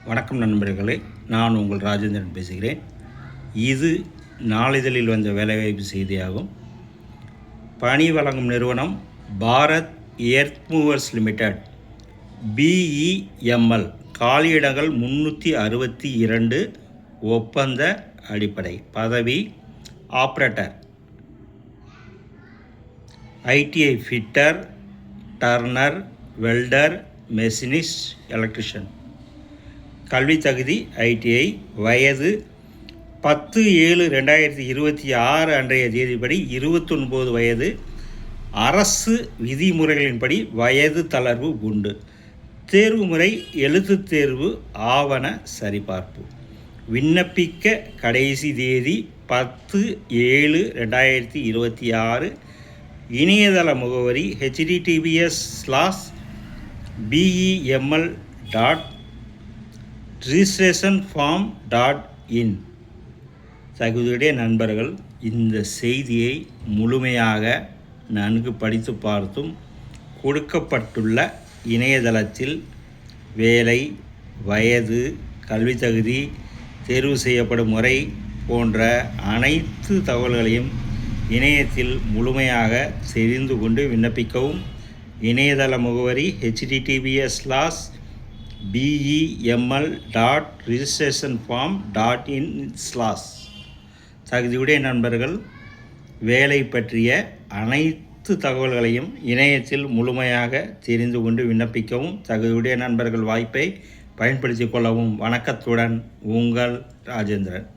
வணக்கம் நண்பர்களே, நான் உங்கள் ராஜேந்திரன் பேசுகிறேன். இது நாளிதழில் வந்த வேலைவாய்ப்பு செய்தியாகும். பணி வழங்கும் நிறுவனம் Bharat earth movers limited, BEML. காலியிடங்கள் 362. ஒப்பந்த அடிப்படை. பதவி operator, ITI fitter, turner, welder, machinist, electrician. கல்வி தகுதி ITI. வயது 10/7/2026 அன்றைய தேதிப்படி 29 வயது. அரசு விதிமுறைகளின்படி வயது தளர்வு உண்டு. தேர்வு முறை எழுத்துத் தேர்வு, ஆவண சரிபார்ப்பு. விண்ணப்பிக்க கடைசி தேதி 10/7/2026. இணையதள முகவரி https://BEML.registrationform.in. தகுதியுடைய நண்பர்கள் இந்த செய்தியை முழுமையாக நன்கு படித்து பார்த்தும் கொடுக்கப்பட்டுள்ள இணையதளத்தில் வேலை, வயது, கல்வி தகுதி, தேர்வு செய்யப்படும் முறை போன்ற அனைத்து தகவல்களையும் இணையத்தில் முழுமையாக தெரிந்து கொண்டு விண்ணப்பிக்கவும். இணையதள முகவரி https://BEML.registrationform.in/. தகுதியுடைய நண்பர்கள் வேலை பற்றிய அனைத்து தகவல்களையும் இணையத்தில் முழுமையாக தெரிந்து கொண்டு விண்ணப்பிக்கவும். தகுதியுடைய நண்பர்கள் வாய்ப்பை பயன்படுத்திக் கொள்ளவும். வணக்கத்துடன் உங்கள் ராஜேந்திரன்.